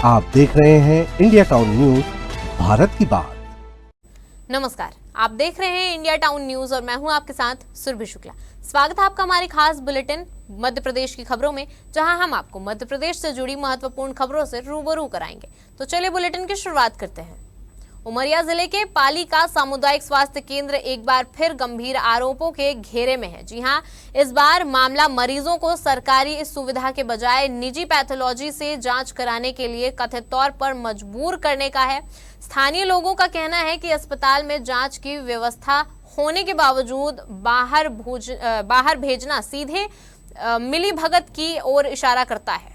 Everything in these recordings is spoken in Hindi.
आप देख रहे हैं इंडिया टाउन न्यूज, भारत की बात। नमस्कार, आप देख रहे हैं इंडिया टाउन न्यूज और मैं हूं आपके साथ सुरभि शुक्ला। स्वागत है आपका हमारी खास बुलेटिन मध्य प्रदेश की खबरों में, जहां हम आपको मध्य प्रदेश से जुड़ी महत्वपूर्ण खबरों से रूबरू कराएंगे। तो चलिए बुलेटिन की शुरुआत करते हैं। उमरिया जिले के पाली का सामुदायिक स्वास्थ्य केंद्र एक बार फिर गंभीर आरोपों के घेरे में है। जी हां, इस बार मामला मरीजों को सरकारी इस सुविधा के बजाय निजी पैथोलॉजी से जांच कराने के लिए कथित तौर पर मजबूर करने का है। स्थानीय लोगों का कहना है कि अस्पताल में जांच की व्यवस्था होने के बावजूद बाहर भेजना सीधे मिलीभगत की ओर इशारा करता है।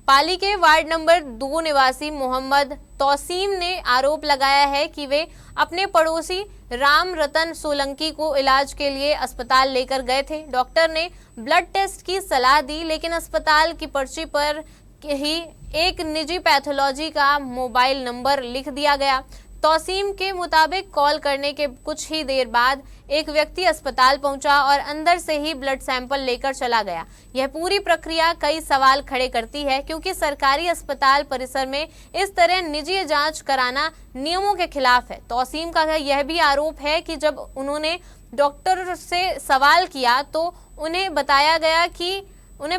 पाली के वार्ड नंबर 2 निवासी मोहम्मद तौसीम ने आरोप लगाया है कि वे अपने पड़ोसी राम रतन सोलंकी को इलाज के लिए अस्पताल लेकर गए थे। डॉक्टर ने ब्लड टेस्ट की सलाह दी, लेकिन अस्पताल की पर्ची पर ही एक निजी पैथोलॉजी का मोबाइल नंबर लिख दिया गया। तौसीम के मुताबिक कॉल करने के कुछ ही देर बाद एक व्यक्ति अस्पताल पहुंचा और अंदर से ही ब्लड सैंपल लेकर चला गया। यह पूरी प्रक्रिया कई सवाल खड़े करती है, क्योंकि सरकारी अस्पताल परिसर में इस तरह निजी जांच कराना नियमों के खिलाफ है। तौसीम का यह भी आरोप है कि जब उन्होंने डॉक्टर से सवाल किया तो उन्हें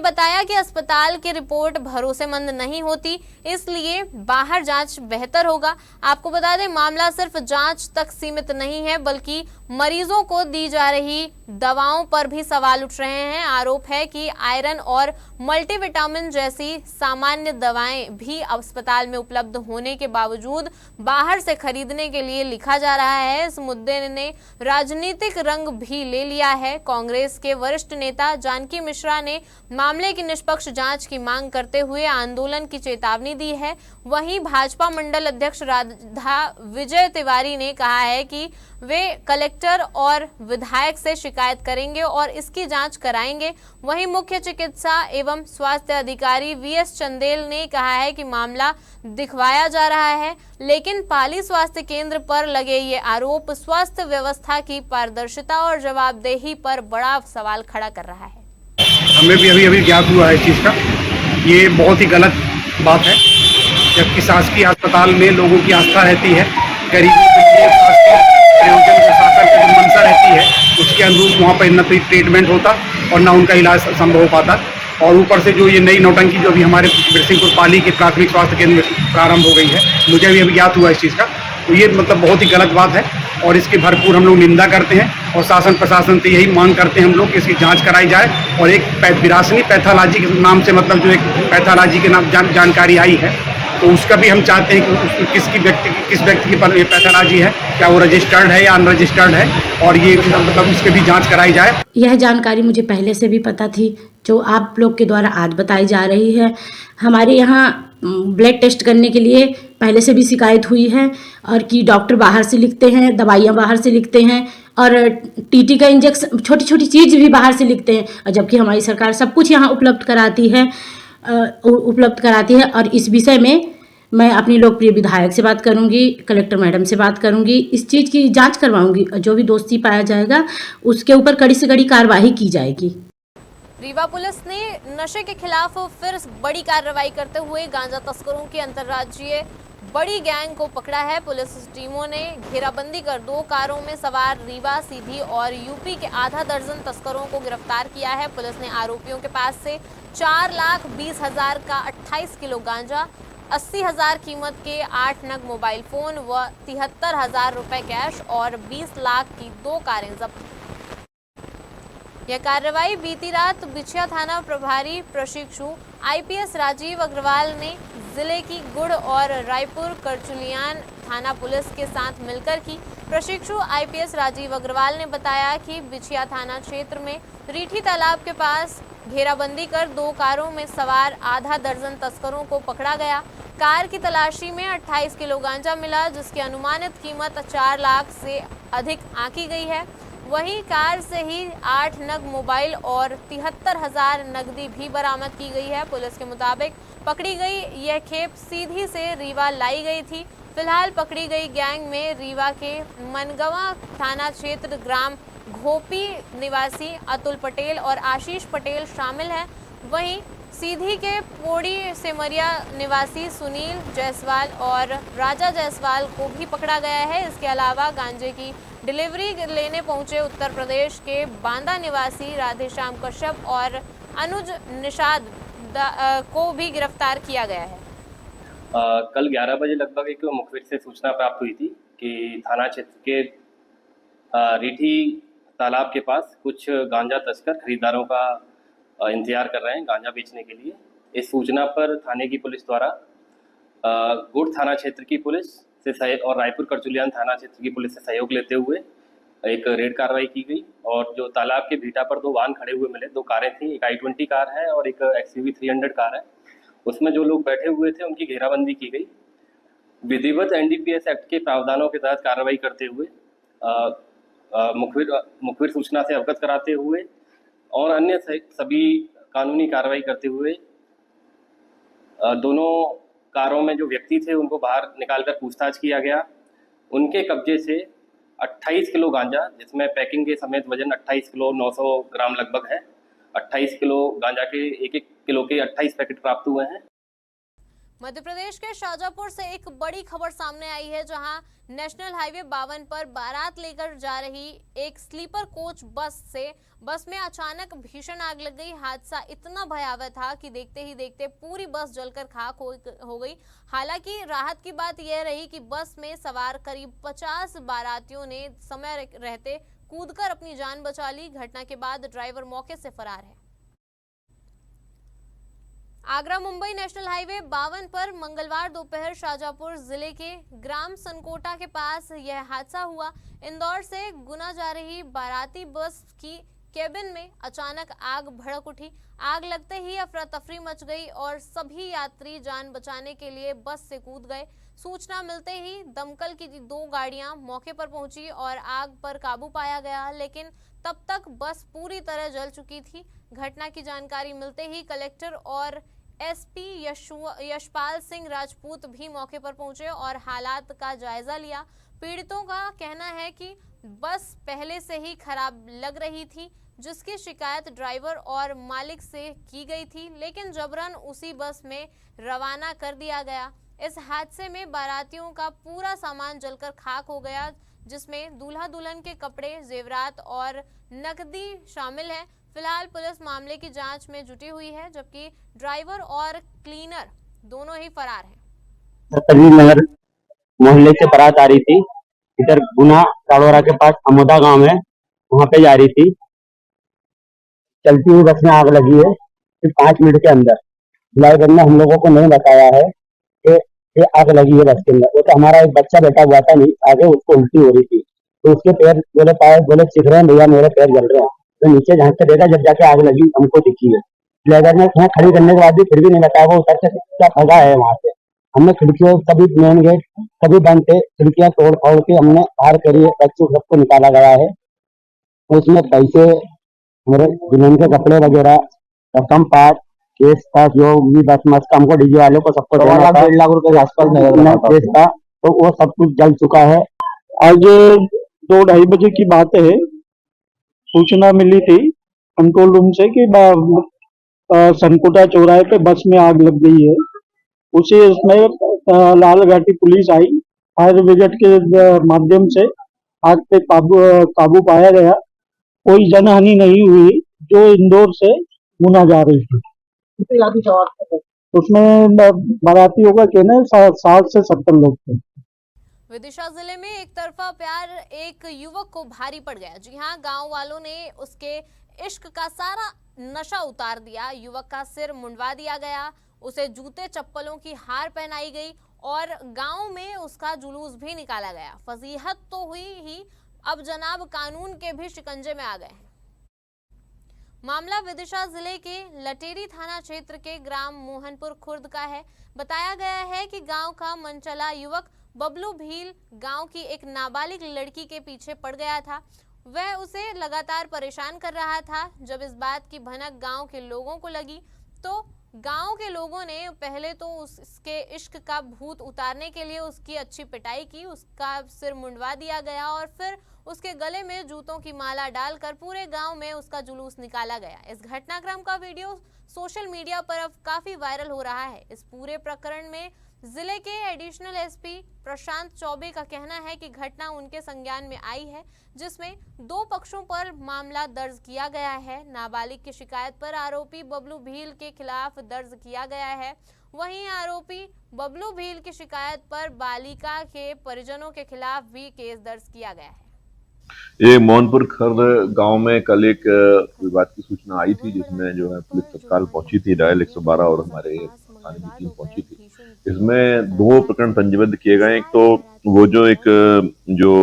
बताया कि अस्पताल की रिपोर्ट भरोसेमंद नहीं होती, इसलिए बाहर जांच बेहतर होगा। आपको बता दें, मामला सिर्फ जांच तक सीमित नहीं है, बल्कि मरीजों को दी जा रही दवाओं पर भी सवाल उठ रहे हैं। आरोप है कि आयरन और मल्टीविटामिन जैसी सामान्य दवाएं भी अस्पताल में उपलब्ध होने के बावजूद बाहर से खरीदने के लिए लिखा जा रहा है। इस मुद्दे ने राजनीतिक रंग भी ले लिया है। कांग्रेस के वरिष्ठ नेता जानकी मिश्रा ने मामले की निष्पक्ष जांच की मांग करते हुए आंदोलन की चेतावनी दी है। वहीं भाजपा मंडल अध्यक्ष राधा विजय तिवारी ने कहा है कि वे कलेक्टर और विधायक से शिकायत करेंगे और इसकी जांच कराएंगे। वहीं मुख्य चिकित्सा एवं स्वास्थ्य अधिकारी वीएस चंदेल ने कहा है कि मामला दिखवाया जा रहा है, लेकिन पाली स्वास्थ्य केंद्र पर लगे ये आरोप स्वास्थ्य व्यवस्था की पारदर्शिता और जवाबदेही पर बड़ा सवाल खड़ा कर रहा है। हमें भी अभी ज्ञात हुआ है इस चीज़ का। ये बहुत ही गलत बात है, जबकि शासकीय अस्पताल में लोगों की आस्था रहती है, गरीबों के लिए प्रयोजन प्रशासन की जो मंशा रहती है उसके अनुरूप वहाँ पर न तो ट्रीटमेंट होता और न उनका इलाज संभव हो पाता। और ऊपर से जो ये नई नौटंकी जो अभी हमारे बिरसिंहपुर पाली के प्राथमिक स्वास्थ्य केंद्र में प्रारंभ हो गई है, मुझे भी अभी ज्ञात हुआ इस चीज़ का। तो ये मतलब बहुत ही गलत बात है और इसकी भरपूर हम लोग निंदा करते हैं और शासन प्रशासन से यही मांग करते हैं हम लोग कि इसकी जांच कराई जाए। और एक विरासनी पैथोलॉजी के नाम से मतलब जो एक पैथोलॉजी के नाम जानकारी आई है, तो उसका भी हम चाहते हैं कि किस व्यक्ति की पैथोलॉजी है, क्या वो रजिस्टर्ड है या अनरजिस्टर्ड है, और ये मतलब इसकी भी जांच कराई जाए। यह जानकारी मुझे पहले से भी पता थी, जो आप लोग के द्वारा आज बताई जा रही है। हमारे यहाँ ब्लड टेस्ट करने के लिए पहले से भी शिकायत हुई है और कि डॉक्टर बाहर से लिखते हैं, दवाइयाँ बाहर से लिखते हैं और टीटी का इंजेक्शन, छोटी छोटी चीज़ भी बाहर से लिखते हैं, और जबकि हमारी सरकार सब कुछ यहाँ उपलब्ध कराती है। और इस विषय में मैं अपनी लोकप्रिय विधायक से बात करूंगी, कलेक्टर मैडम से बात करूंगी, इस चीज़ की जांच करवाऊंगी और जो भी दोषी पाया जाएगा उसके ऊपर कड़ी से कड़ी कार्रवाई की जाएगी। रीवा पुलिस ने नशे के खिलाफ फिर बड़ी कार्रवाई करते हुए गांजा तस्करों की अंतर्राज्यीय बड़ी गैंग को पकड़ा है। पुलिस20 ने घेराबंदी कर 2 कारों में सवार रीवा, सीधी और यूपी के आधा दर्जन तस्करों को गिरफ्तार किया है। पुलिस ने आरोपियों के पास से 4,20,000 का 28 किलो गांजा, 80,000 कीमत के 8 नग मोबाइल फोन व 73,000 रुपए कैश और 20 लाख की 2 कारें जब्त। यह कार्रवाई बीती रात बिछिया थाना प्रभारी प्रशिक्षु आईपीएस राजीव अग्रवाल ने जिले की गुड़ और रायपुर करचुलियान थाना पुलिस के साथ मिलकर की। प्रशिक्षु आईपीएस राजीव अग्रवाल ने बताया कि बिछिया थाना क्षेत्र में रीठी तालाब के पास घेराबंदी कर 2 कारों में सवार आधा दर्जन तस्करों को पकड़ा गया। कार की तलाशी में 28 किलो गांजा मिला, जिसकी अनुमानित कीमत 4 लाख से अधिक आंकी गई है। वहीं कार से ही 8 नग मोबाइल और 73,000 नकदी भी बरामद की गई है। पुलिस के मुताबिक पकड़ी गई यह खेप सीधी से रीवा लाई गई थी। फिलहाल पकड़ी गई गैंग में रीवा के मनगवा थाना क्षेत्र ग्राम घोपी निवासी अतुल पटेल और आशीष पटेल शामिल हैं। वहीं सीधी के पोड़ी सेमरिया निवासी सुनील जायसवाल और राजा जायसवाल को भी पकड़ा गया है। इसके अलावा गांजे की डिलीवरी लेने पहुंचे उत्तर प्रदेश के बांदा निवासी राधेश्याम कश्यप और अनुज निषाद को भी गिरफ्तार किया गया है। कल 11 बजे लगभग एक मुखबिर से सूचना प्राप्त हुई थी कि थाना क्षेत्र के रीठी तालाब के पास कुछ गांजा तस्कर खरीदारों का इंतजार कर रहे हैं गांजा बेचने के लिए। इस सूचना पर थाने की पुलिस द्वारा गुड़ थाना क्षेत्र की पुलिस से और रायपुर करचुलियान थाना क्षेत्र की पुलिस से सहयोग लेते हुए एक रेड कार्रवाई की गई और जो तालाब के भीटा पर 2 वाहन खड़े हुए मिले, 2 कारें थी, एक i20 कार है और एक XUV 300 कार है। उसमें जो लोग बैठे हुए थे उनकी घेराबंदी की गई। विधिवत NDPS एक्ट के प्रावधानों के तहत कार्रवाई करते हुए मुखबिर सूचना से अवगत कराते हुए और अन्य सभी कानूनी कार्रवाई करते हुए दोनों कारों में जो व्यक्ति थे उनको बाहर निकालकर पूछताछ किया गया। उनके कब्जे से 28 किलो गांजा, जिसमें पैकिंग के समेत वजन 28 किलो 900 ग्राम लगभग है, 28 किलो गांजा के 1-1 किलो के 28 पैकेट प्राप्त हुए हैं। मध्य प्रदेश के शाजापुर से एक बड़ी खबर सामने आई है, जहां नेशनल हाईवे 52 पर बारात लेकर जा रही एक स्लीपर कोच बस में अचानक भीषण आग लग गई। हादसा इतना भयावह था कि देखते ही देखते पूरी बस जलकर खाक हो गई। हालांकि राहत की बात यह रही कि बस में सवार करीब 50 बारातियों ने समय रहते कूदकर अपनी जान बचा ली। घटना के बाद ड्राइवर मौके से फरार है। आगरा मुंबई नेशनल हाईवे 52 पर मंगलवार दोपहर शाजापुर जिले के ग्राम सनकोटा के पास यह हादसा हुआ। इंदौर से गुना जा रही बाराती बस की केबिन में अचानक आग भड़क उठी। आग लगते ही अफरा तफरी मच गई और सभी यात्री जान बचाने के लिए बस से कूद गए। सूचना मिलते ही दमकल की 2 गाड़ियां मौके पर पहुंची और आग पर काबू पाया गया, लेकिन तब तक बस पूरी तरह जल चुकी थी। घटना की जानकारी मिलते ही कलेक्टर और SP यशपाल सिंह राजपूत भी मौके पर पहुंचे और हालात का जायजा लिया। पीड़ितों का कहना है कि बस पहले से ही खराब लग रही थी, जिसकी शिकायत ड्राइवर और मालिक से की गई थी, लेकिन जबरन उसी बस में रवाना कर दिया गया। इस हादसे में बारातियों का पूरा सामान जलकर खाक हो गया, जिसमें दूल्हा दुल्हन के कपड़े, जेवरात और नकदी शामिल है। फिलहाल पुलिस मामले की जांच में जुटी हुई है, जबकि ड्राइवर और क्लीनर दोनों ही फरार हैं। करीब नगर मोहल्ले से बारात आ रही थी, इधर गुना ताड़ोरा के पास अमोदा गांव है, वहां पे जा रही थी। चलती हुई बस में आग लगी है। फिर 5 मिनट के अंदर ड्राइवर ने हम लोगों को नहीं बताया है कि ये आग लगी है बस के अंदर। वो तो हमारा एक बच्चा बैठा हुआ था नहीं आगे, उसको उल्टी हो रही थी, तो उसके पैर बोले चिख रहे हैं भैया, मेरे पैर जल रहे हैं। तो नीचे झांक के देखा, जब जाके आग लगी हमको दिखी है। ड्राइवर ने वहाँ खड़ी करने के बाद भी फिर भी नहीं बताया, वो उतर के भगा है वहां से। हमने खिड़कियों सभी मेन गेट सभी बंद थे, खिड़कियां तोड़ फोड़ के हमने बाहर करी है, बच्चों सबको निकाला गया है। उसमें पैसे, मेरे दुल्हन के कपड़े वगैरह, रकम पास, केस पास, जो भी बस मस्त हमको डीजे वाले को सबको देना था, 1.5 लाख रुपए के आसपास केस था, तो वो सब कुछ जल चुका है। आज 2-2:30 बजे की बात है। सूचना मिली थी कंट्रोल रूम से कि सनकोटा चौराहे पे बस में आग लग गई है। उसी इसमें लाल घाटी पुलिस आई, फायर ब्रिगेड के माध्यम से आग पे काबू पाया गया। कोई जनहानि नहीं हुई। जो इंदौर से गुना जा रही थी, उसमें बारातियों का कहना है 60 से 70 लोग थे। विदिशा जिले में एक तरफा प्यार एक युवक को भारी पड़ गया। जी हां, गांव वालों ने उसके इश्क का सारा नशा उतार दिया। युवक का सिर मुंडवा दिया गया, उसे जूते चप्पलों की हार पहनाई गई और गांव में उसका जुलूस भी निकाला गया। फजीहत तो हुई ही, अब जनाब कानून के भी शिकंजे में आ गए हैं। मामला विदिशा जिले के लटेरी थाना क्षेत्र के ग्राम मोहनपुर खुर्द का है। बताया गया है कि गांव का मनचला युवक बबलू भील गांव की एक नाबालिग लड़की के पीछे पड़ गया था। वह उसे लगातार परेशान कर रहा था। जब इस बात की भनक गांव के लोगों को लगी तो गांव के लोगों ने पहले तो उसके इश्क का भूत उतारने के लिए उसकी अच्छी पिटाई की, उसका सिर मुंडवा दिया गया और फिर उसके गले में जूतों की माला डालकर पूरे गांव में उसका जुलूस निकाला गया। इस घटनाक्रम का वीडियो सोशल मीडिया पर अब काफी वायरल हो रहा है। इस पूरे प्रकरण में जिले के एडिशनल एसपी प्रशांत चौबे का कहना है कि घटना उनके संज्ञान में आई है, जिसमें 2 पक्षों पर मामला दर्ज किया गया है। नाबालिग की शिकायत पर आरोपी बबलू भील के खिलाफ दर्ज किया गया है। वहीं आरोपी बबलू भील की शिकायत पर बालिका के परिजनों के खिलाफ भी केस दर्ज किया गया है। ये मोहनपुर खर्द गांव में कल एक विवाद की सूचना आई थी, जिसमें जो है पुलिस तत्काल पहुंची थी, डायल 112 और हमारे थाने की टीम पहुंची थी। इसमें 2 प्रकरण पंजीबद्ध किए गए। एक तो वो जो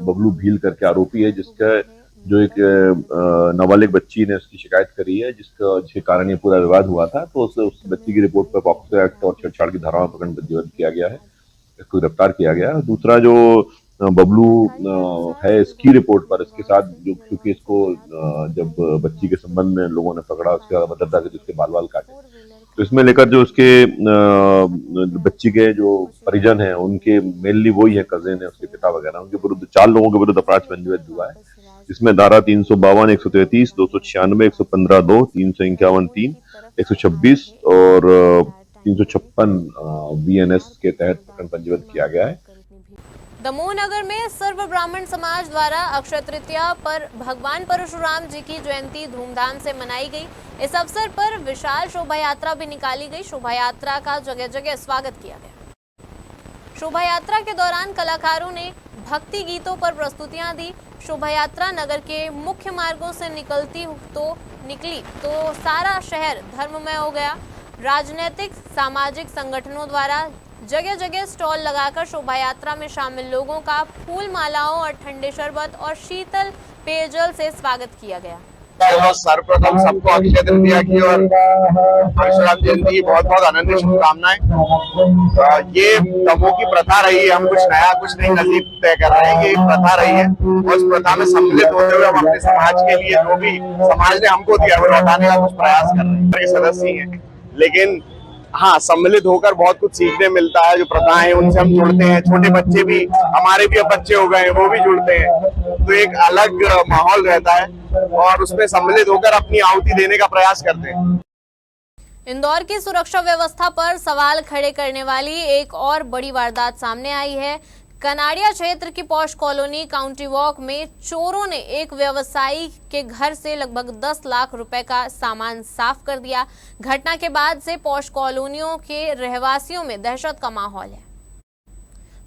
बबलू भील करके आरोपी है, जिसका जो एक नाबालिग बच्ची ने उसकी शिकायत करी है, जिसके कारण ये पूरा विवाद हुआ था, तो उस बच्ची की रिपोर्ट पर पॉक्सो एक्ट और छेड़छाड़ की धाराओं में प्रकरण पंजीबद्ध किया गया है, इसको गिरफ्तार किया गया। दूसरा जो बबलू है, इसकी रिपोर्ट पर इसके साथ जो, क्योंकि इसको जब बच्ची के संबंध में लोगों ने पकड़ा, उसके भद्रता के जिसके बाल काटे, तो इसमें लेकर जो उसके बच्ची के जो परिजन हैं, उनके मेनली वही है, कजिन है, उसके पिता वगैरह, उनके विरुद्ध 4 लोगों के विरुद्ध अपराध पंजीबद्ध हुआ है। इसमें धारा 352, 133, 296, 115(2), 351(3), 126 और 356 BNS के तहत प्रकरण पंजीबद्ध किया गया है। दमोह नगर में सर्व ब्राह्मण समाज द्वारा अक्षय तृतीया पर भगवान परशुराम जी की जयंती धूमधाम से मनाई गई। इस अवसर पर विशाल शोभा यात्रा भी निकाली गई। शोभा यात्रा का जगह जगह स्वागत किया गया। शोभा यात्रा के दौरान कलाकारों ने भक्ति गीतों पर प्रस्तुतियां दी। शोभा यात्रा नगर के मुख्य मार्गों से निकली तो सारा शहर धर्ममय हो गया। राजनीतिक सामाजिक संगठनों द्वारा जगह जगह स्टॉल लगाकर शोभा यात्रा में शामिल लोगों का फूल मालाओं और ठंडे शरबत और शीतल पेयजल से स्वागत किया गया। सर्वप्रथम सबको अक्षय तृतीया की और परशुराम जयंती की बहुत बहुत अनन्य शुभकामनाएं। ये दमोह की प्रथा रही है, हम कुछ नया कुछ नहीं नसीब तय कर रहे हैं, ये एक प्रथा रही है और उस प्रथा में सम्मिलित होते हुए हम अपने समाज के लिए जो भी समाज ने हमको दिया वो लौटाने का कुछ प्रयास कर रहे हैं। सदस्य ही है, लेकिन हाँ, सम्मिलित होकर बहुत कुछ सीखने मिलता है। जो प्रथाएं हैं उनसे हम जुड़ते हैं, छोटे बच्चे भी, हमारे भी अब बच्चे हो गए हैं, वो भी जुड़ते हैं, तो एक अलग माहौल रहता है और उसमें सम्मिलित होकर अपनी आहुति देने का प्रयास करते हैं। इंदौर की सुरक्षा व्यवस्था पर सवाल खड़े करने वाली एक और बड़ी वारदात सामने आई है। कनाड़िया क्षेत्र की पॉश कॉलोनी काउंटी वॉक में चोरों ने एक व्यवसायी के घर से लगभग 10 लाख रुपए का सामान साफ कर दिया। घटना के बाद से पॉश कॉलोनियों के रहवासियों में दहशत का माहौल है।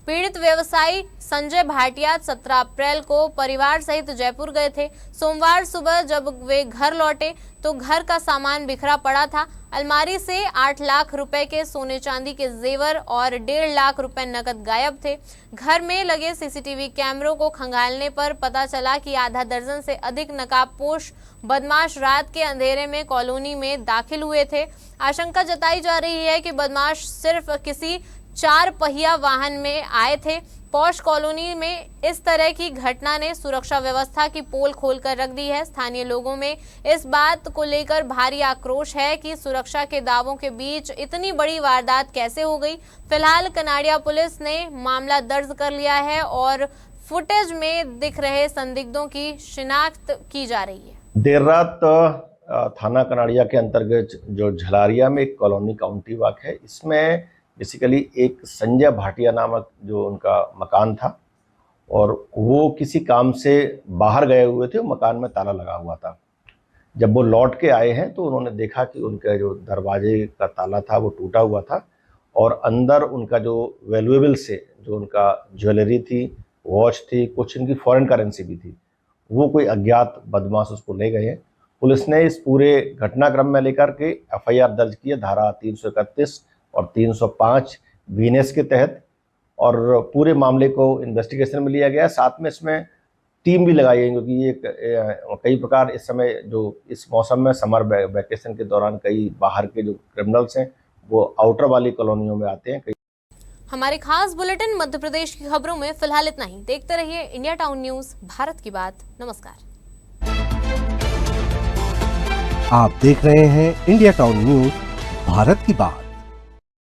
पीड़ित व्यवसायी संजय भाटिया 17 अप्रैल को परिवार सहित जयपुर गए थे। सोमवार सुबह जब वे घर लौटे तो घर का सामान बिखरा पड़ा था। अलमारी से 8 लाख रुपए के सोने चांदी के जेवर और 1.5 लाख रुपए नकद गायब थे। घर में लगे सीसीटीवी कैमरों को खंगालने पर पता चला कि आधा दर्जन से अधिक नकाबपोश बदमाश रात के अंधेरे में कॉलोनी में दाखिल हुए थे। आशंका जताई जा रही है कि बदमाश सिर्फ किसी 4 पहिया वाहन में आए थे। पॉश कॉलोनी में इस तरह की घटना ने सुरक्षा व्यवस्था की पोल खोलकर रख दी है। स्थानीय लोगों में इस बात को लेकर भारी आक्रोश है कि सुरक्षा के दावों के बीच इतनी बड़ी वारदात कैसे हो गई। फिलहाल कनाड़िया पुलिस ने मामला दर्ज कर लिया है और फुटेज में दिख रहे संदिग्धों की शिनाख्त की जा रही है। देर रात थाना कनाड़िया के अंतर्गत जो झलारिया में एक कॉलोनी काउंटी वॉक है, इसमें बेसिकली एक संजय भाटिया नामक जो उनका मकान था और वो किसी काम से बाहर गए हुए थे। मकान में ताला लगा हुआ था। जब वो लौट के आए हैं तो उन्होंने देखा कि उनका जो दरवाजे का ताला था वो टूटा हुआ था और अंदर उनका जो वैल्यूएबल से जो उनका ज्वेलरी थी, वॉच थी, कुछ इनकी फॉरेन करेंसी भी थी, वो कोई अज्ञात बदमाश उसको ले गए हैं। पुलिस ने इस पूरे घटनाक्रम में लेकर के FIR दर्ज की है, धारा 331 और 305 बीएनएस के तहत, और पूरे मामले को इन्वेस्टिगेशन में लिया गया। साथ में इसमें टीम भी लगाई है, क्योंकि ये कई प्रकार इस समय जो इस मौसम में समर वैकेशन के दौरान कई बाहर के जो क्रिमिनल्स हैं वो आउटर वाली कॉलोनियों में आते हैं। हमारे खास बुलेटिन मध्य प्रदेश की खबरों में फिलहाल इतना ही। देखते रहिए इंडिया टाउन न्यूज, भारत की बात। नमस्कार। आप देख रहे हैं इंडिया टाउन न्यूज, भारत की बात।